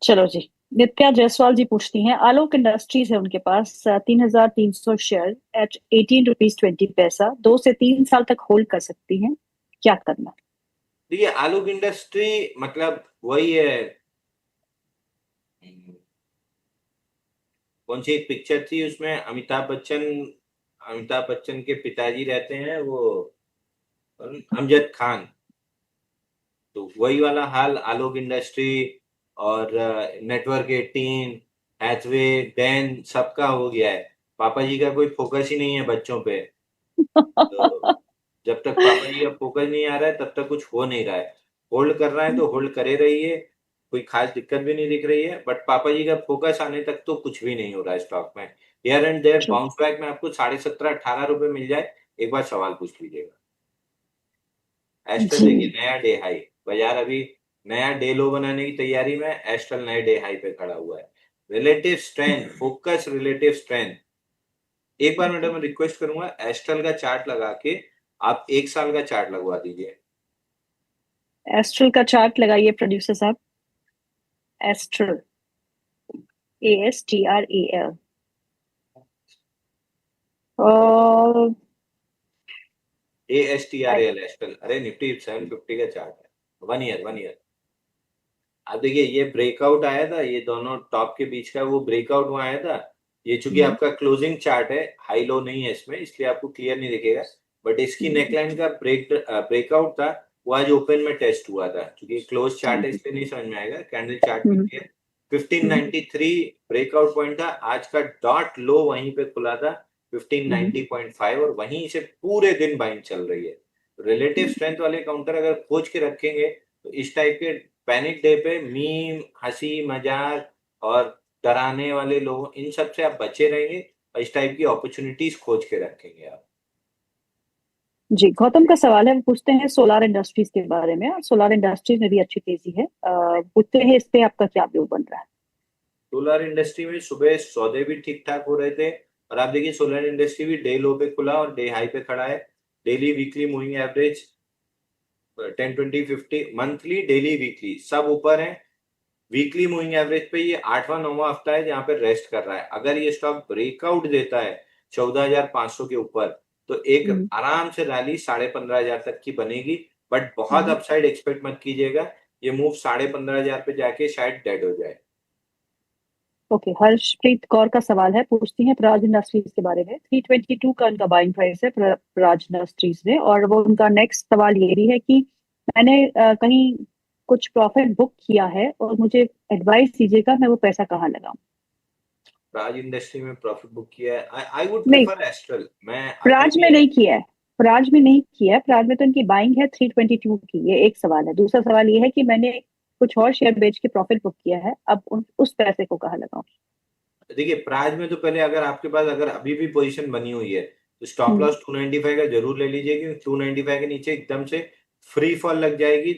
चलो जी। नित्या जायसवाल जी पूछती हैं, आलोक इंडस्ट्रीज है उनके पास 3,300 शेयर एट 18 रुपीज 20 पैसा, 2 से 3 साल तक होल्ड कर सकती हैं, क्या करना? देखिए आलोक इंडस्ट्री मतलब वही है। कौन सी एक पिक्चर थी उसमें अमिताभ बच्चन के पिताजी रहते हैं वो अमजद खान। तो वही वाला हाल आलोक इंडस्ट्री और नेटवर्क 18, हैथवे, डैन सबका हो गया है। पापा जी का कोई फोकस ही नहीं है बच्चों पे। तो जब तक पापा जी का फोकस नहीं आ रहा है तब तक कुछ हो नहीं रहा है। होल्ड कर रहा है तो होल्ड करे रहिए, कोई खास दिक्कत भी नहीं दिख रही है, बट पापा जी का फोकस आने तक तो कुछ भी नहीं हो रहा है स्टॉक में। Here and there True. Bounce back में आपको 17.5 18 रुपए मिल जाए, एक बार सवाल पूछ लीजिएगा। एस्ट्रल जी। देखिए नया डे हाई, बाजार अभी नया डे लो बनाने की तैयारी में, एस्ट्रल नए डे हाई पे खड़ा हुआ है। Relative strength, focus relative strength. एक बार मैडम मैं रिक्वेस्ट करूंगा, एस्ट्रल का चार्ट लगा के आप 1 साल का चार्ट लगवा दीजिए। एस्ट्रल का चार्ट लगाइए प्रोड्यूसर साहब। Astral, ASTRAL। और ASTRAL एस्ट्रल, अरे निफ्टी 750 का चार्ट है, 1 ईयर 1 ईयर। अब देखिए ये ब्रेकआउट आया था, ये दोनों टॉप के बीच का वो ब्रेकआउट वहां आया था। ये चूंकि आपका क्लोजिंग चार्ट है, हाई लो नहीं है इसमें, इसलिए आपको क्लियर नहीं दिखेगा। बट इसकी नेकलाइन का ब्रेकआउट था, वो आज ओपन में टेस्ट हुआ था। क्योंकि क्लोज चार्ट है इसलिए नहीं समझ में आएगा, कैंडल चार्ट में क्लियर। 1593 ब्रेकआउट पॉइंट था, आज का डॉट लो वहीं पे खुला था 1590.5, और वहीं से पूरे दिन बाइंग चल रही है। रिलेटिव स्ट्रेंथ वाले काउंटर अगर खोज के रखेंगे तो इस टाइप के पैनिक डे पे मीम, हंसी मजाक और डराने वाले लोग, इन सब से आप बचे रहेंगे और इस टाइप की अपॉर्चुनिटीज खोज के रखेंगे आप। जी, गौतम का सवाल है, वो पूछते हैं सोलार इंडस्ट्रीज के बारे में, और सोलार इंडस्ट्रीज में भी अच्छी तेजी है। पूछते हैं इस पे आपका क्या व्यू बन रहा है? सोलर इंडस्ट्री में सुबह सौदे भी ठीक ठाक हो रहे थे, और आप देखिए सोलर इंडस्ट्री भी डे लो पे खुला और डे हाई पे खड़ा है। Daily weekly moving average 10 20 50, monthly daily weekly सब ऊपर है। वीकली मूविंग एवरेज पे ये 8वां 9वां हफ्ता है जहां पे रेस्ट कर रहा है। अगर ये स्टॉक ब्रेकआउट देता है 14,500 के ऊपर, तो एक हम्म। आराम से रैली 15,500 तक की बनेगी। बट बहुत हम्म। अपसाइड एक्सपेक्ट मत कीजिएगा, ये मूव 15,500 पे जाके शायद डेड हो जाए। ओके, हर्षप्रीत कौर का सवाल है, पूछती हैं प्राज इंडस्ट्रीज के बारे में। 322 का उनका बाइंग प्राइस है प्राज इंडस्ट्रीज में, और वो उनका नेक्स्ट सवाल ये भी है कि मैंने कहीं कुछ प्रॉफिट बुक किया है और मुझे एडवाइस दीजिएगा मैं वो पैसा कहाँ लगाऊं। राज इंडस्ट्री में प्रॉफिट बुक किया है, आई वुड नहीं, प्रेफर एस्ट्रल। मैं अभी प्राज में भी नहीं किया है। प्राज में नहीं किया है, प्राज में तो इनकी बाइंग है 322 की। ये एक सवाल है। दूसरा सवाल ये है कि मैंने कुछ और शेयर बेच के प्रॉफिट बुक किया है, अब उस पैसे को कहाँ लगाऊं? देखिए प्राइज में तो पहले अगर आपके पास अगर अभी भी पोजीशन बनी हुई है तो स्टॉप हम्म। लॉस 295 का जरूर ले लीजिए, क्योंकि 295 के नीचे एकदम से फ्री फॉल लग जाएगी।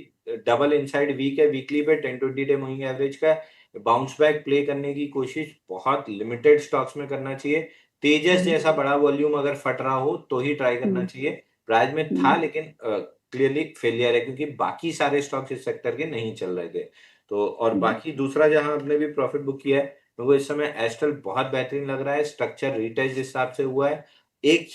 डबल इनसाइड वीक है, वीकली पे 10 20 डे मूविंग एवरेज का बाउंस बैक प्ले करने की कोशिश बहुत लिमिटेड स्टॉक्स में करना चाहिए। तेजस हम्म। जैसा बड़ा वॉल्यूम अगर फट रहा हो तो ही ट्राई करना हम्म। चाहिए। प्राइज में था हम्म। लेकिन क्लियरली फेलियर है, क्योंकि बाकी सारे स्टॉक्स इस सेक्टर के नहीं चल रहे थे। तो और हम्म। बाकी दूसरा जहां आपने भी प्रॉफिट बुक किया है, तो इस समय एस्ट्रल बहुत बेहतरीन लग रहा है, स्ट्रक्चर रिटेस्ट हिसाब से हुआ है। एक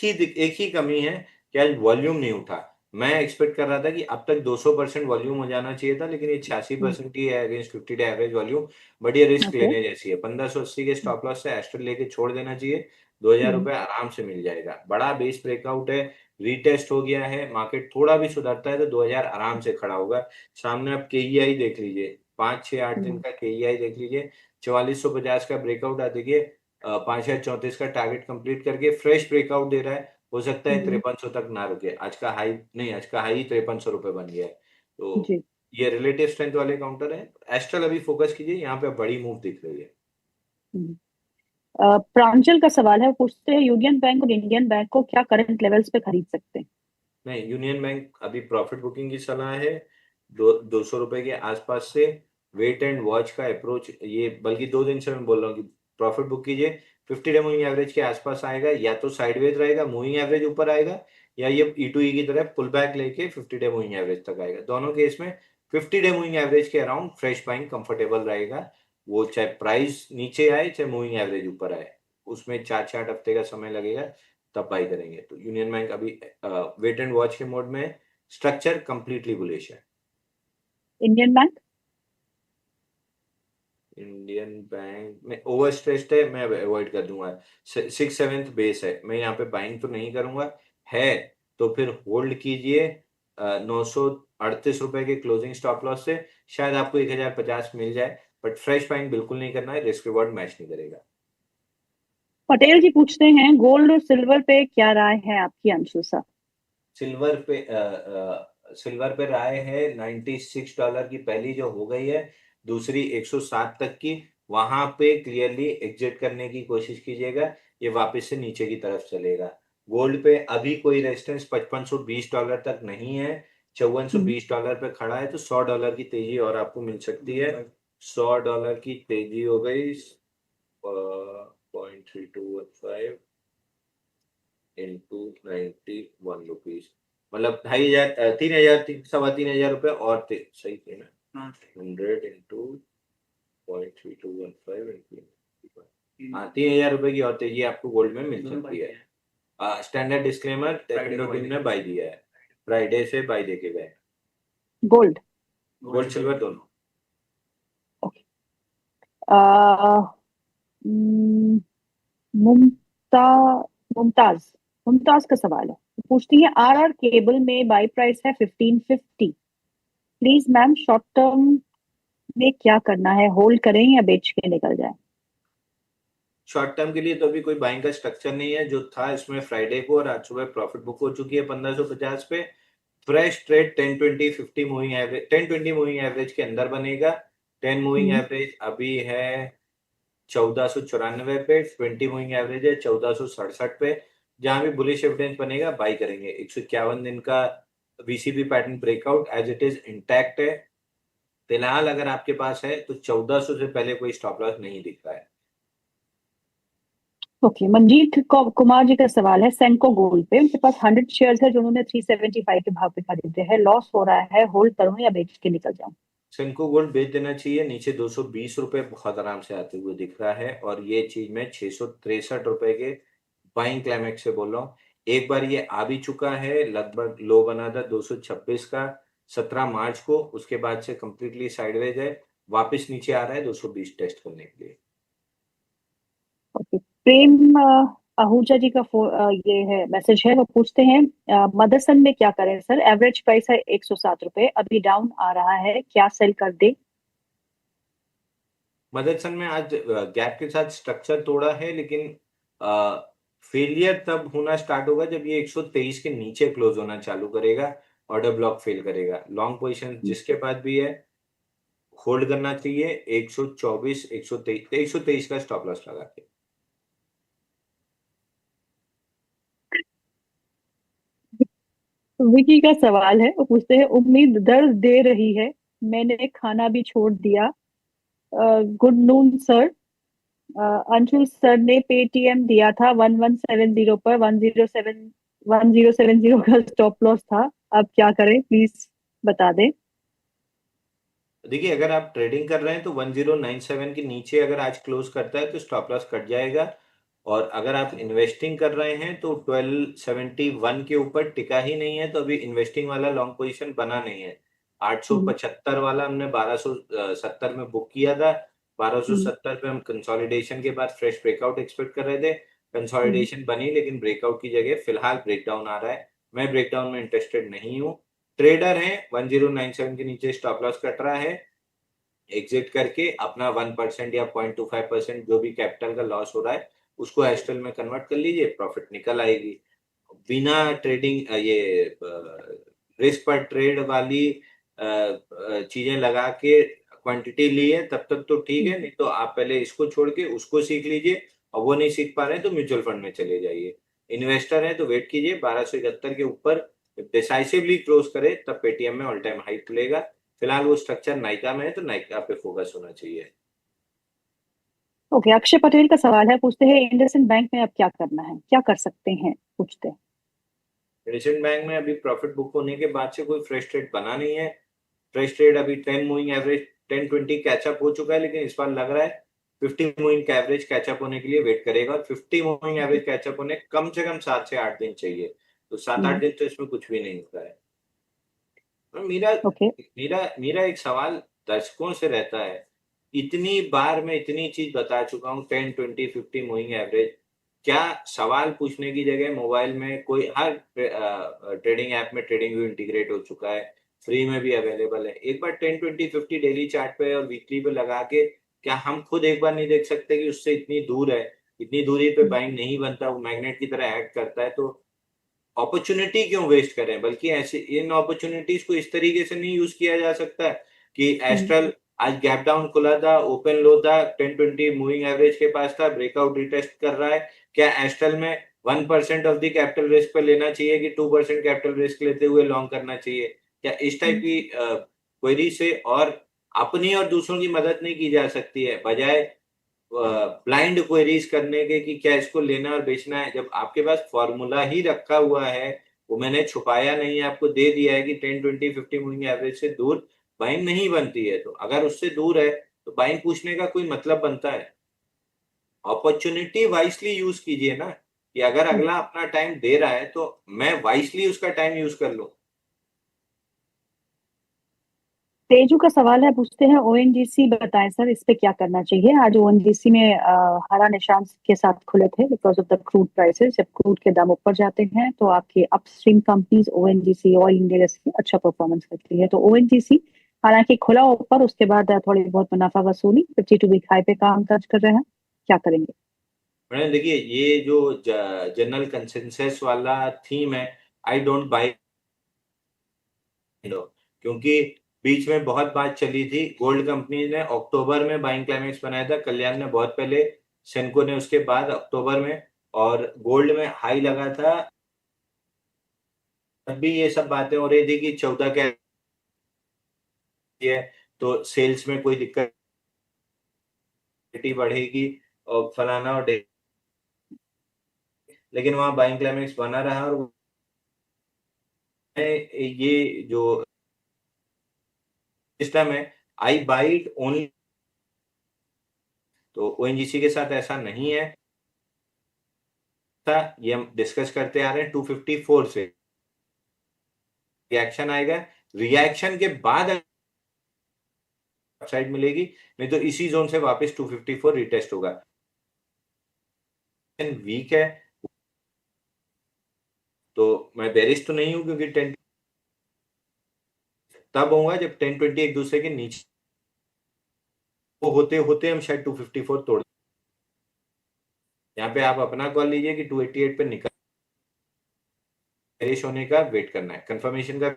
ही कमी है कि आज वॉल्यूम नहीं उठा। मैं एक्सपेक्ट कर रहा था कि अब तक 200% वॉल्यूम हो जाना चाहिए था, लेकिन ये 86% ही है against 50 day average volume. But ये रिस्क ओके। लेने जैसी है, 1580 के स्टॉप लॉस से एस्ट्रल लेके छोड़ देना चाहिए। 2,000 हम्म। रुपए आराम से मिल जाएगा, बड़ा बेस ब्रेकआउट है, रिटेस्ट हो गया है, मार्केट थोड़ा भी सुधरता है तो 2,000 आराम से खड़ा होगा। सामने आप केईआई देख लीजिए, 5 6 8 दिन हम्म। का केईआई देख लीजिए, 4450 का ब्रेकआउट आ देखिए। 5,034 का टारगेट कंप्लीट करके फ्रेश ब्रेकआउट दे रहा है। हो सकता है हम्म। 5300 तक ना रुके, आज का हाई नहीं, आज का हाई 5300 रुपये बन गया है। तो जी। ये रिलेटिव स्ट्रेंथ वाले काउंटर है। एस्ट्रल अभी फोकस कीजिए, यहाँ पे बड़ी मूव दिख रही है। हम्म। प्रांजल का सवाल है, वो पूछते हैं यूनियन बैंक और इंडियन बैंक को क्या करंट लेवल्स पे खरीद सकते हैं? नहीं, यूनियन बैंक अभी प्रॉफिट बुकिंग की सलाह है, 200 रुपए के आसपास से। वेट एंड वॉच का अप्रोच, ये बल्कि 2 दिन से मैं बोल रहा हूँ कि प्रॉफिट बुक कीजिए। 50 डे मूविंग एवरेज के आसपास आएगा, या तो साइडवेज रहेगा, मूविंग एवरेज ऊपर आएगा, या ये ई टू ई की तरह पुल बैक लेके 50 डे मूविंग एवरेज तक आएगा। दोनों केस में 50 डे मूविंग एवरेज के अराउंड फ्रेश बाइंग कंफर्टेबल रहेगा। वो चाहे प्राइस नीचे आए चाहे मूविंग एवरेज ऊपर आए, उसमें 4 से 8 हफ्ते का समय लगेगा, तब बाई करेंगे। तो यूनियन बैंक अभी वेट एंड वॉच के मोड में है, स्ट्रक्चर कंप्लीटली बुलिश है। Indian bank? इंडियन बैंक में ओवर स्ट्रेस्ड है, मैं अवॉइड कर दूंगा। 6/7 बेस है, मैं यहाँ पे बाइंग तो नहीं करूंगा, है तो फिर होल्ड कीजिए। 938 रुपए के क्लोजिंग स्टॉप लॉस से शायद आपको 1050 मिल जाए, बट फ्रेश बाइंग बिल्कुल नहीं करना है, रिस्क रिवॉर्ड मैच नहीं करेगा। पटेल जी पूछते हैं गोल्ड और सिल्वर पे क्या राय है आपकी, अंशु सर? सिल्वर पे राय है $96 की पहली जो हो गई है, दूसरी 107 तक की, वहां पे क्लियरली एग्जिट करने की कोशिश कीजिएगा, ये वापस से नीचे की तरफ चलेगा। गोल्ड पे अभी कोई रेजिस्टेंस $5520 तक नहीं है, $5420 पे खड़ा है, तो $100 की तेजी और आपको मिल सकती है। $100 की तेजी हो गई 0.3215 इंटू 91 रुपीज, मतलब 2500, 3000, 3,500 और सही थे ना, 100 इंटू 0.3215 इंटू, हाँ 3,000 रुपए की और तेजी आपको गोल्ड में मिल सकती है। स्टैंडर्ड डिस्क्लेमर टेक्नो टीम ने बाई दिया है, फ्राइडे से बाई दे के गए। गोल्ड? गोल्ड सिल्वर दोनों। ओके। हम्म, मुमता मुमताज मुमताज का सवाल है, पूछती है आरआर केबल में बाई प्राइस है 1550। प्लीज मैम, शॉर्ट टर्म में क्या करना है, होल्ड करें या बेच के निकल जाए? शॉर्ट टर्म के लिए तो अभी कोई बाइंग का स्ट्रक्चर नहीं है, जो था इसमें फ्राइडे को और आज सुबह प्रॉफिट बुक हो चुकी है 1550 पे। Fresh trade 10-20-50 moving average, 10-20 moving average के अंदर बनेगा। 10 मूविंग हम्म, एवरेज अभी है 1494 पे, 20 मूविंग एवरेज है 1467 पे। जहां भी बुलिश एविडेंस बनेगा बाई करेंगे। 151 दिन का VCB pattern breakout as it is intact है फिलहाल, अगर आपके पास है तो 1400 से पहले कोई स्टॉप लॉस नहीं दिख रहा है। ओके। मंजीत कुमार जी का सवाल है सेंको गोल्ड पे, उनके पास 100 शेयर्स है जो उन्होंने 375 के भाव पे खरीदे हैं, लॉस हो रहा है, होल्ड करूं या बेच के निकल जाऊं? सेंको गोल्ड बेच देना चाहिए, नीचे 220 रुपए बहुत आराम से आते हुए दिख रहा है, और ये चीज मैं 663 रुपए के बाइंग क्लाइमेक्स से बोल रहा हूँ। एक बार ये आ भी चुका है, लगभग लो बना था 226 का 17 मार्च को, उसके बाद से कंप्लीटली साइडवेज है, वापस नीचे आ रहा है 220 टेस्ट करने के लिए। ओके। प्रेम आहूजा जी का ये है मैसेज है, वो पूछते हैं मदरसन में क्या करें सर, एवरेज प्राइस है 107 रुपए, अभी डाउन आ रहा है, क्या सेल कर दे? मदरसन में आज गैप के साथ स्ट्रक्चर तोड़ा है, लेकिन फेलियर तब होना स्टार्ट होगा जब ये 123 के नीचे क्लोज होना चालू करेगा, ऑर्डर ब्लॉक फेल करेगा। लॉन्ग पोजीशन जिसके पास भी है होल्ड करना चाहिए, 124, 123, 123 का स्टॉप लॉस लगा के। विकी का सवाल है, वो पूछते हैं उम्मीद दर्द दे रही है, मैंने खाना भी छोड़ दिया। Good noon sir. Anshul sir ने पेटीएम दिया था 1170 पर, 1070 का स्टॉप लॉस था, अब क्या करें प्लीज बता दें। देखिए, अगर आप ट्रेडिंग कर रहे हैं तो 1097 के नीचे अगर आज क्लोज करता है तो स्टॉप लॉस कट जाएगा, और अगर आप इन्वेस्टिंग कर रहे हैं तो 1271 के ऊपर टिका ही नहीं है, तो अभी इन्वेस्टिंग वाला लॉन्ग पोजीशन बना नहीं है। हम्म, 875 वाला हमने 1270 में बुक किया था, हम्म, 1270 पे हम कंसोलिडेशन के बाद फ्रेश ब्रेकआउट एक्सपेक्ट कर रहे थे। हम्म। कंसोलिडेशन बनी, लेकिन ब्रेकआउट की जगह फिलहाल ब्रेकडाउन आ रहा है। मैं ब्रेकडाउन में इंटरेस्टेड नहीं हूँ। ट्रेडर है, 1097 के नीचे स्टॉप लॉस कट रहा है, एग्जिट करके अपना 1% या 0.25% जो भी कैपिटल का लॉस हो रहा है उसको एस्टल में कन्वर्ट कर लीजिए, प्रॉफिट निकल आएगी। बिना ट्रेडिंग ये रिस्क पर ट्रेड वाली चीजें लगा के क्वांटिटी ली है तब तक तो ठीक है, नहीं तो आप पहले इसको छोड़ के उसको सीख लीजिए, और वो नहीं सीख पा रहे हैं तो म्यूचुअल फंड में चले जाइए। इन्वेस्टर है तो वेट कीजिए 1271 के ऊपर डिसाइसिवली क्लोज करे, तब पेटीएम में ऑल टाइम हाई खुलेगा। फिलहाल वो स्ट्रक्चर नायका में है, तो नायका पे फोकस होना चाहिए। ओके। अक्षय पटेल का सवाल है, पूछते हैं इंडसइंड बैंक में अब क्या करना है, क्या कर सकते हैं, पूछते हैं। इंडसइंड बैंक में अभी प्रॉफिट बुक होने के बाद से कोई फ्रेश ट्रेड बना नहीं है। फ्रेश ट्रेड अभी 10 मूविंग एवरेज 10-20 कैचअप हो चुका है, लेकिन इस बार लग रहा है 50 मूविंग का एवरेज कैचअप होने के लिए वेट करेगा, और 50 मूविंग एवरेज कैचअप होने कम से कम 7 से 8 दिन चाहिए। तो 7-8 दिन तो इसमें कुछ भी नहीं होता है। और मेरा ओके। मेरा मेरा एक सवाल दर्शकों से रहता है, इतनी बार मैं इतनी चीज बता चुका हूँ, 10-20-50 मूविंग एवरेज, क्या सवाल पूछने की जगह मोबाइल में कोई हर ट्रेडिंग ऐप में ट्रेडिंग व्यू इंटीग्रेट हो चुका है, फ्री में भी अवेलेबल है, एक बार 10-20-50 डेली चार्ट पे और वीकली पे लगा के क्या हम खुद एक बार नहीं देख सकते कि उससे इतनी दूर है, इतनी दूरी पे बाइंग नहीं बनता, वो मैग्नेट की तरह एक्ट करता है, तो अपॉर्चुनिटी क्यों वेस्ट करें? बल्कि ऐसे इन अपॉर्चुनिटीज को इस तरीके से नहीं यूज किया जा सकता कि एस्ट्रल आज गैप डाउन खुला था, ओपन लो था, 10-20 मूविंग एवरेज के पास था, ब्रेकआउट रिटेस्ट कर रहा है, क्या एस्ट्रल में 1% ऑफ द कैपिटल रिस्क पे लेना चाहिए कि 2% कैपिटल रिस्क लेते हुए लॉन्ग करना चाहिए? क्या इस टाइप की क्वेरी से और अपनी और दूसरों की मदद नहीं की जा सकती है, बजाय ब्लाइंड क्वेरीज करने के कि क्या इसको लेना और बेचना है, जब आपके पास फॉर्मूला ही रखा हुआ है, वो मैंने छुपाया नहीं है, आपको दे दिया है कि 10-20-50 मूविंग एवरेज से दूर बाइंग नहीं बनती है, तो अगर उससे दूर है तो बाइंग पूछने का कोई मतलब बनता है? अपॉर्चुनिटी वाइसली यूज कीजिए ना, कि अगर अगला अपना टाइम दे रहा है तो मैं वाइसली उसका टाइम यूज कर लूं। तेजू का सवाल है, पूछते हैं ओएनजीसी बताएं सर, इस पे क्या करना चाहिए। आज ओएनजीसी में हरा निशान के साथ खुले थे because of the crude prices. जब क्रूड के दाम ऊपर जाते हैं तो आपकी upstream companies ONGC, oil India जैसी अच्छा परफॉर्मेंस करती है। तो ओएनजीसी हालांकि खुला ऊपर, उसके बाद थोड़ी बहुत मुनाफा वसूली 52 वीक हाई पे काम दर्ज कर रहे हैं, क्या करेंगे? मैडम देखिए, ये जो जनरल कंसेंसस वाला थीम है, आई डोंट बाई, क्योंकि बीच में बहुत बात चली थी, गोल्ड कंपनी ने अक्टूबर में बाइंग क्लाइमेक्स बनाया था, कल्याण ने बहुत पहले, सेनको ने उसके बाद अक्टूबर में, और गोल्ड में हाई लगा था, तब भी ये सब बातें हो रही थी कि 14 कैरेट है तो सेल्स में कोई दिक्कत बढ़ेगी और फलाना और लेकिन वहां बाइंग क्लाइमेक्स बना रहा, और ये जो सिस्टम है, आई बाइट ओनली, तो ओएनजीसी के साथ ऐसा नहीं है था, ये हम डिस्कस करते आ रहे हैं 254 से रिएक्शन आएगा, रिएक्शन के बाद अपसाइड मिलेगी, नहीं तो इसी जोन से वापस 254 रिटेस्ट होगा। वीक है तो मैं बेरिश तो नहीं हूं, क्योंकि 10 तब होगा जब 10-20 एक दूसरे के नीचे वो होते होते हम शायद 254 तोड़, यहाँ पे आप अपना कॉल लीजिए कि 288 पे निकल, बेरिश होने का वेट करना है, कंफर्मेशन का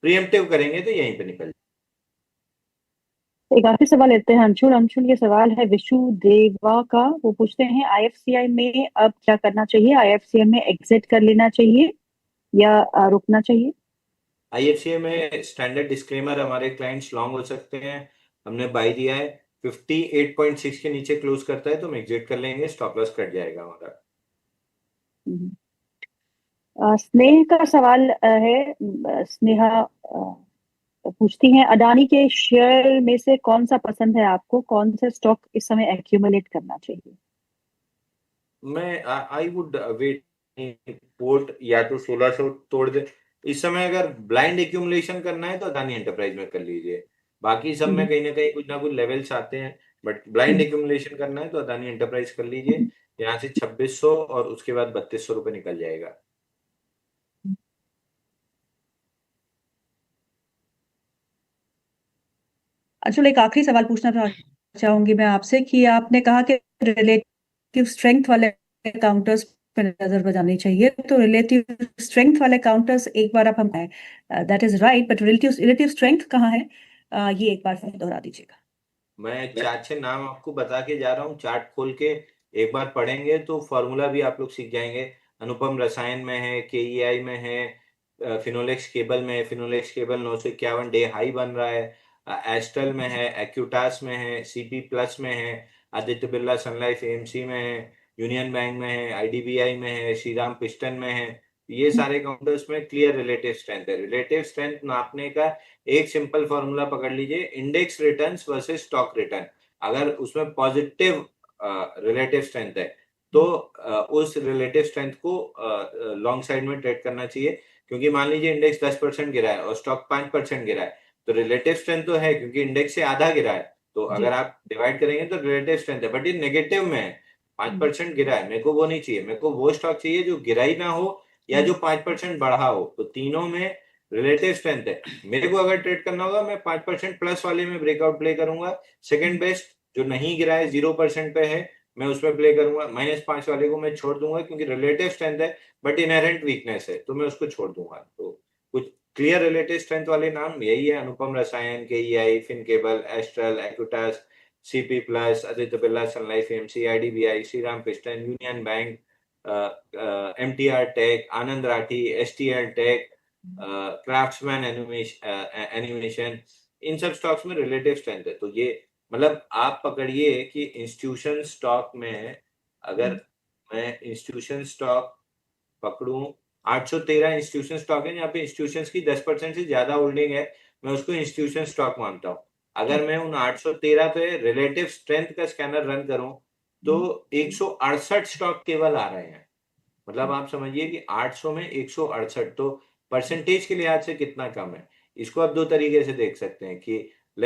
प्रीएम्प्टिव करेंगे तो यहीं पे निकल। एक आखिरी सवाल लेते हैं अंशुल। अंशुल, ये सवाल है विशु देवा का। वो पूछते हैं आईएफसीआई में अब क्या करना चाहिए? आईएफसीआई में एग्जिट कर लेना चाहिए या रुकना चाहिए? आईएफसीए में स्टैंडर्ड डिस्क्लेमर, हमारे क्लाइंट्स लॉन्ग हो सकते हैं, हमने बाई दिया है, 58.6 के नीचे क्लोज करता है तो हम एग्जिट कर लेंगे, स्टॉप लॉस कट जाएगा हमारा। हम्म। स्नेह का सवाल है। स्नेहा पूछती हैं अडानी के शेयर में से कौन सा पसंद है आपको? कौन सा स्टॉक इस समय एक्यूमुलेट करना चाहिए? मैं आई वुड वेट, पोर्ट या तो 1600 तोड़ दे, इस समय अगर ब्लाइंड एक्यूमुलेशन करना है तो अदानी एंटरप्राइज में कर लीजिए, बाकी सब में हम्म, कहीं ना कुछ लेवल्स आते हैं, बट ब्लाइंड हम्म, एक्यूमुलेशन करना है तो अदानी एंटरप्राइज कर लीजिए, यहाँ से 2600 और उसके बाद 3200 रुपये निकल जाएगा। अंशुल, एक आखिरी सवाल पूछना चाहूंगी मैं आपसे कि आपने कहा कि रिलेटिव स्ट्रेंथ वाले काउंटर्स पर नजर बजानी चाहिए, तो रिलेटिव स्ट्रेंथ वाले काउंटर्स एक बार आप हम that is right, but relative relative strength कहाँ है? ये एक बार फिर दोहरा दीजिएगा। मैं 4-6 नाम आपको बता के जा रहा हूँ, चार्ट खोल के एक बार पढ़ेंगे तो फॉर्मूला भी आप लोग सीख जाएंगे। अनुपम रसायन में है, केईआई में है, फिनोलेक्स केबल में है, फिनोलेक्स केबल 951 डे हाई बन रहा है, एस्ट्रल में है, एक्यूटास में है, सीपी प्लस में है, Aditya Birla Sun Life AMC में है, यूनियन बैंक में है, आईडीबीआई में है, श्रीराम पिस्टन में है, ये सारे काउंटर्स में क्लियर रिलेटिव स्ट्रेंथ है। रिलेटिव स्ट्रेंथ नापने का एक सिंपल फॉर्मूला पकड़ लीजिए, index returns versus stock return. अगर उसमें पॉजिटिव रिलेटिव स्ट्रेंथ है तो उस रिलेटिव स्ट्रेंथ को लॉन्ग साइड में ट्रेड करना चाहिए, क्योंकि मान लीजिए इंडेक्स 10% गिरा है और स्टॉक 5% गिरा है, तो रिलेटिव स्ट्रेंथ तो है क्योंकि इंडेक्स से आधा गिरा है, तो अगर आप डिवाइड करेंगे तो रिलेटिव स्ट्रेंथ है, बट ये नेगेटिव में है, 5% गिरा है, मेरे को वो नहीं चाहिए, मेरे को वो स्टॉक चाहिए जो गिरा ही ना हो या जो 5% बढ़ा हो। तो तीनों में रिलेटिव स्ट्रेंथ है। मेरे को अगर ट्रेड करना होगा मैं 5% प्लस वाले में ब्रेकआउट प्ले करूंगा, सेकंड बेस्ट जो नहीं गिरा है 0% पे है मैं उसमें प्ले करूंगा, -5 वाले को मैं छोड़ दूंगा क्योंकि रिलेटिव स्ट्रेंथ है बट इनहेरेंट वीकनेस है तो मैं उसको छोड़ दूंगा। तो कुछ क्लियर रिलेटिव स्ट्रेंथ वाले नाम यही है, अनुपम रसायन, केईआई, फिनकेबल, Astral, Equitas, CP Plus, Aditya Birla Sun Life AMC, IDBI, Shriram Piston, Union Bank, MTR Tech, Anand Rathi, STL Tech, Craftsman Animation, इन सब स्टॉक्स में रिलेटिव स्ट्रेंथ है। तो ये मतलब आप पकड़िए कि इंस्टीट्यूशन स्टॉक में अगर मैं इंस्टीट्यूशन स्टॉक पकड़ूं, 813 इंस्टीट्यूशन स्टॉक है, यहाँ पे इंस्टीट्यूशंस की 10% से ज्यादा होल्डिंग है, मैं उसको इंस्टीट्यूशन स्टॉक मानता हूँ। अगर मैं उन 813 पे रिलेटिव स्ट्रेंथ का स्कैनर रन करूं तो 168 स्टॉक केवल आ रहे हैं। मतलब आप समझिए कि 800 में 168, तो परसेंटेज के लिहाज से कितना कम है। इसको आप दो तरीके से देख सकते हैं कि